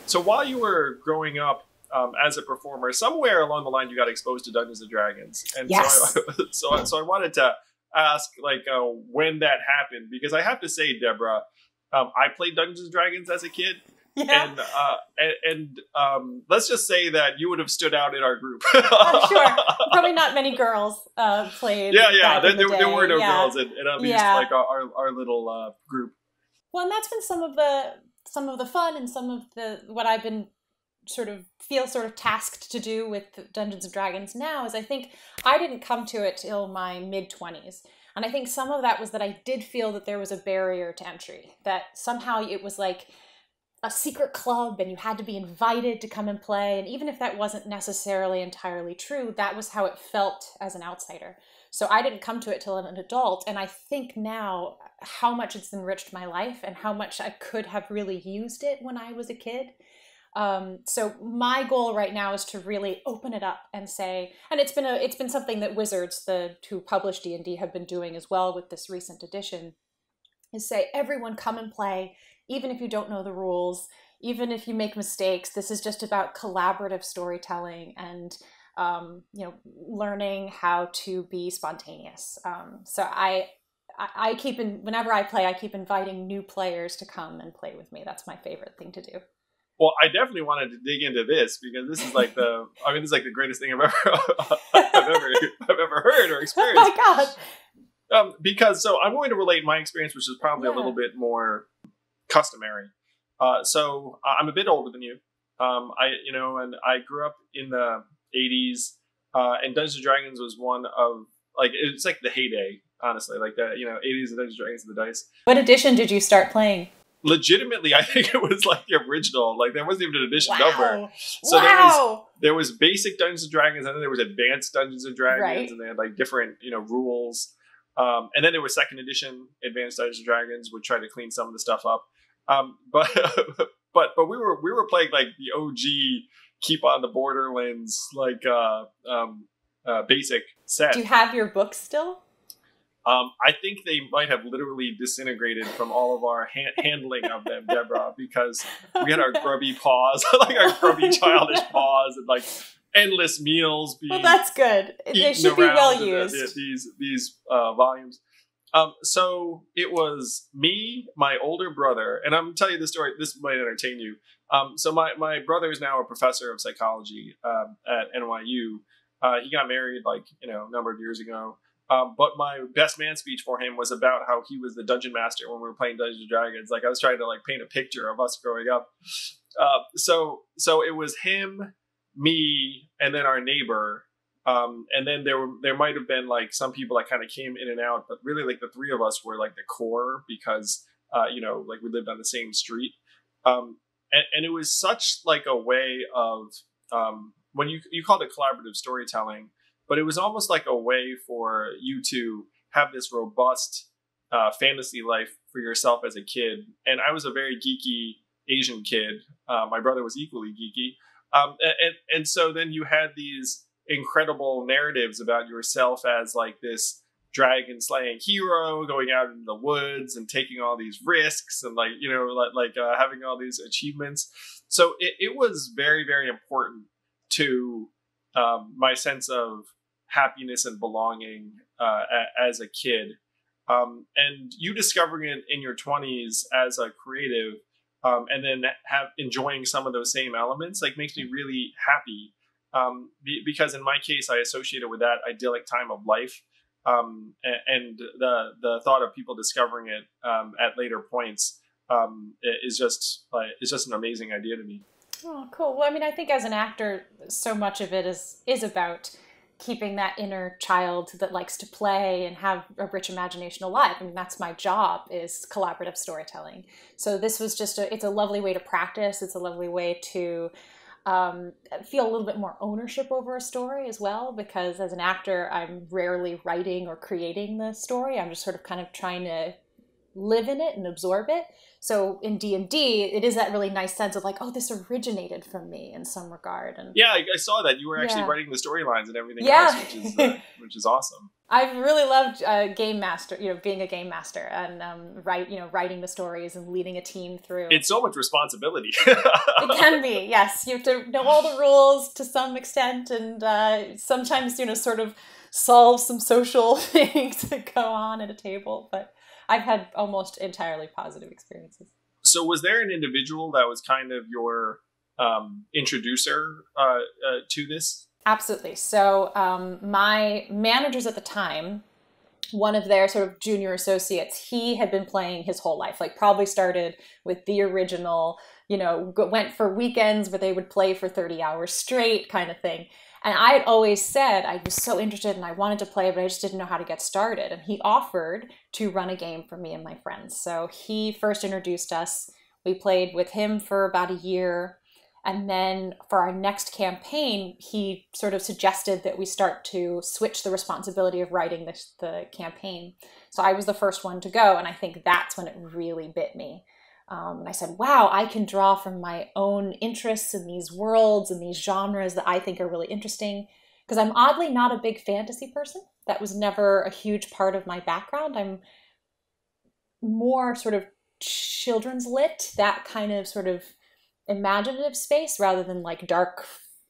So while you were growing up as a performer, somewhere along the line you got exposed to Dungeons and Dragons, and Yes. so I wanted to ask when that happened, because I have to say, Deborah, I played Dungeons and Dragons as a kid, Yeah, and let's just say that you would have stood out in our group. I'm sure. Probably not many girls played Yeah. back in the There were day. no Yeah, girls in at least yeah. like our little group. Well, and that's been some of the fun and some of the what I've been sort of tasked to do with Dungeons and Dragons now is I think I didn't come to it till my mid 20s. And I think some of that was that I did feel that there was a barrier to entry, that somehow it was like a secret club and you had to be invited to come and play. And even if that wasn't necessarily entirely true, that was how it felt as an outsider. So I didn't come to it till an adult. And I think now how much it's enriched my life and how much I could have really used it when I was a kid. So my goal right now is to really open it up and say, and it's been something that Wizards, the who publish D&D, have been doing as well with this recent edition, is say everyone come and play, even if you don't know the rules, even if you make mistakes. This is just about collaborative storytelling and learning how to be spontaneous. So I keep whenever I play, I keep inviting new players to come and play with me. That's my favorite thing to do. Well, I definitely wanted to dig into this because this is like this is like the greatest thing I've ever I've ever heard or Oh experienced. my god! Because so I'm going to relate my experience, which is probably a Yeah. little bit more customary. I'm a bit older than you. And I grew up in the '80s, and Dungeons and Dragons was one of it's like the heyday, honestly, like the '80s and Dungeons and Dragons and the dice. What edition did you start playing? Legitimately, I think it was like the original. Like there wasn't even an edition number. Wow! So Wow! there was basic Dungeons and Dragons, and then there was advanced Dungeons and Dragons, Right. and they had like different rules. And then there was second edition advanced Dungeons and Dragons, would try to clean some of the stuff up. But but we were playing like the OG keep on the borderlands basic set. Do you have your books still? I think they might have literally disintegrated from all of our handling of them, Deborah, because we had our grubby paws, like our grubby childish paws, and like endless meals being Well, that's good. They eaten should be around well used. these volumes. So it was me, my older brother, and I'm telling you the story. This might entertain you. So my brother is now a professor of psychology at NYU. He got married a number of years ago. But my best man speech for him was about how he was the dungeon master when we were playing Dungeons and Dragons. Like I was trying to paint a picture of us growing up. So it was him, me, and then our neighbor. And then there might have been some people that kind of came in and out, but really the three of us were the core because we lived on the same street. And it was such a way of when you called it collaborative storytelling. But it was almost like a way for you to have this robust fantasy life for yourself as a kid. And I was a very geeky Asian kid. My brother was equally geeky. And so then you had these incredible narratives about yourself as this dragon slaying hero going out in the woods and taking all these risks and having all these achievements. So it was very, very important to my sense of happiness and belonging as a kid. And you discovering it in your 20s as a creative and then enjoying some of those same elements makes me really happy. Because in my case, I associate it with that idyllic time of life. And the thought of people discovering it at later points is just an amazing idea to me. Oh, cool. Well, I mean, I think as an actor, so much of it is about keeping that inner child that likes to play and have a rich imagination alive. I mean, that's my job, is collaborative storytelling. So this was it's a lovely way to practice. It's a lovely way to feel a little bit more ownership over a story as well, because as an actor, I'm rarely writing or creating the story. I'm just sort of kind of trying to live in it and absorb it. So in D&D, it is that really nice sense of like, oh, this originated from me in some regard. And yeah, I saw that you were actually writing the storylines and everything yeah. else, which is awesome. I've really loved game master, being a game master and writing the stories and leading a team through. It's so much responsibility. It can be, yes. You have to know all the rules to some extent, and sometimes sort of solve some social things that go on at a table. But I've had almost entirely positive experiences. So was there an individual that was kind of your introducer to this? Absolutely. So my managers at the time, one of their sort of junior associates, he had been playing his whole life, like probably started with the original, went for weekends where they would play for 30 hours straight kind of thing. And I had always said I was so interested and I wanted to play, but I just didn't know how to get started. And he offered to run a game for me and my friends. So he first introduced us. We played with him for about a year. And then for our next campaign, he sort of suggested that we start to switch the responsibility of writing the campaign. So I was the first one to go. And I think that's when it really bit me. And I said, wow, I can draw from my own interests in these worlds and these genres that I think are really interesting. Because I'm oddly not a big fantasy person. That was never a huge part of my background. I'm more sort of children's lit, that kind of sort of imaginative space rather than like dark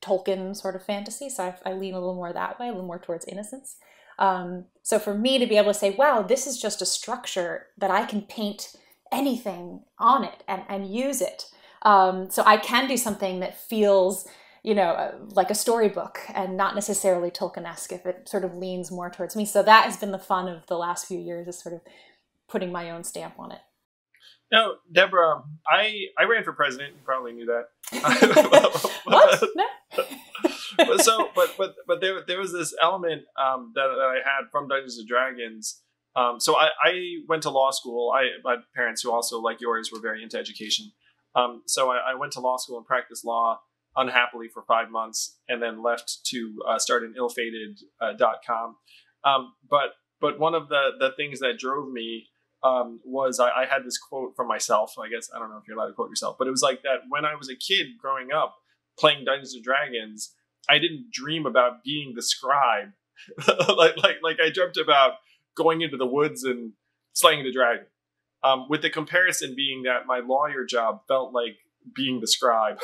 Tolkien sort of fantasy. So I lean a little more that way, a little more towards innocence. So for me to be able to say, wow, this is just a structure that I can paint anything on it and use it. So I can do something that feels, like a storybook and not necessarily Tolkien-esque if it sort of leans more towards me. So that has been the fun of the last few years, is sort of putting my own stamp on it. Now, Deborah, I ran for president. You probably knew that. What? No. but there was this element that I had from Dungeons and Dragons. So I went to law school. My parents, who also, like yours, were very into education. So I went to law school and practiced law unhappily for 5 months, and then left to start an illfated.com. But one of the things that drove me was I had this quote from myself. I guess, I don't know if you're allowed to quote yourself, but it was like that when I was a kid growing up playing Dungeons and Dragons, I didn't dream about being the scribe. like I dreamt about going into the woods and slaying the dragon. With the comparison being that my lawyer job felt like being the scribe,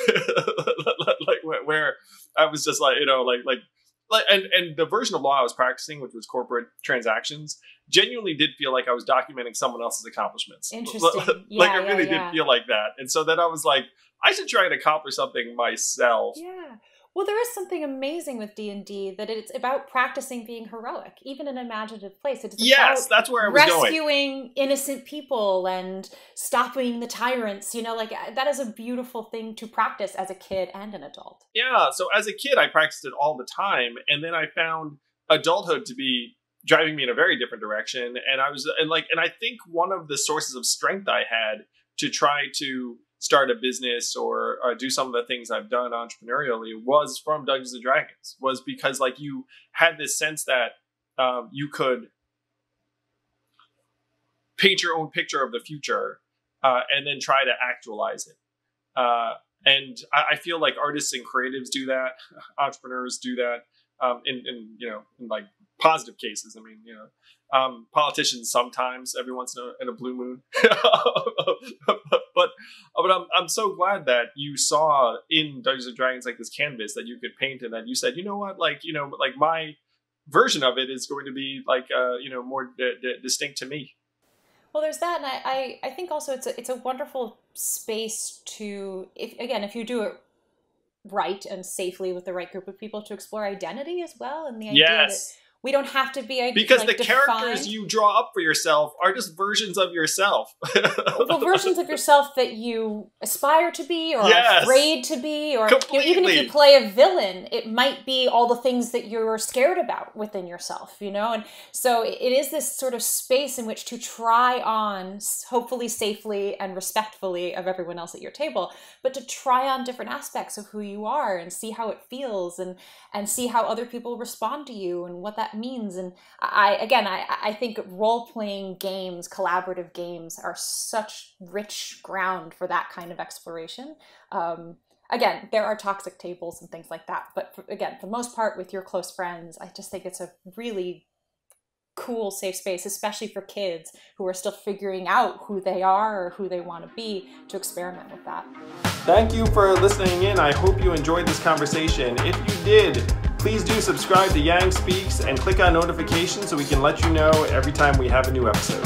like where I was just like, and the version of law I was practicing, which was corporate transactions, genuinely did feel like I was documenting someone else's accomplishments. Interesting. Like I really did feel like that. And so then I was like, I should try and accomplish something myself. Yeah. Well, there is something amazing with D&D, that it's about practicing being heroic, even in an imaginative place. It's yes, that's where I was going. Rescuing innocent people and stopping the tyrants. That is a beautiful thing to practice as a kid and an adult. Yeah. So as a kid, I practiced it all the time. And then I found adulthood to be driving me in a very different direction. And I think one of the sources of strength I had to try to start a business or do some of the things I've done entrepreneurially was from Dungeons and Dragons, was because like you had this sense that you could paint your own picture of the future and then try to actualize it. And I feel like artists and creatives do that, entrepreneurs do that in like positive cases. I mean, politicians sometimes, every once in a blue moon. but I'm so glad that you saw in Dungeons and Dragons like this canvas that you could paint, and that you said, you know what, like my version of it is going to be like more distinct to me. Well, there's that, and I think also it's a wonderful space to, if you do it right and safely with the right group of people, to explore identity as well, and the idea that we don't have to be because the characters you draw up for yourself are just versions of yourself. Well, versions of yourself that you aspire to be, or are afraid to be, or even if you play a villain, it might be all the things that you're scared about within yourself, And so it is this sort of space in which to try on, hopefully safely and respectfully of everyone else at your table, but to try on different aspects of who you are and see how it feels, and see how other people respond to you and what that that means. And I think role-playing games, collaborative games, are such rich ground for that kind of exploration. Again, there are toxic tables and things like that, but again, for the most part, with your close friends, I just think it's a really cool, safe space, especially for kids who are still figuring out who they are or who they want to be, to experiment with that. Thank you for listening in. I hope you enjoyed this conversation. If you did, please do subscribe to Yang Speaks and click on notifications so we can let you know every time we have a new episode.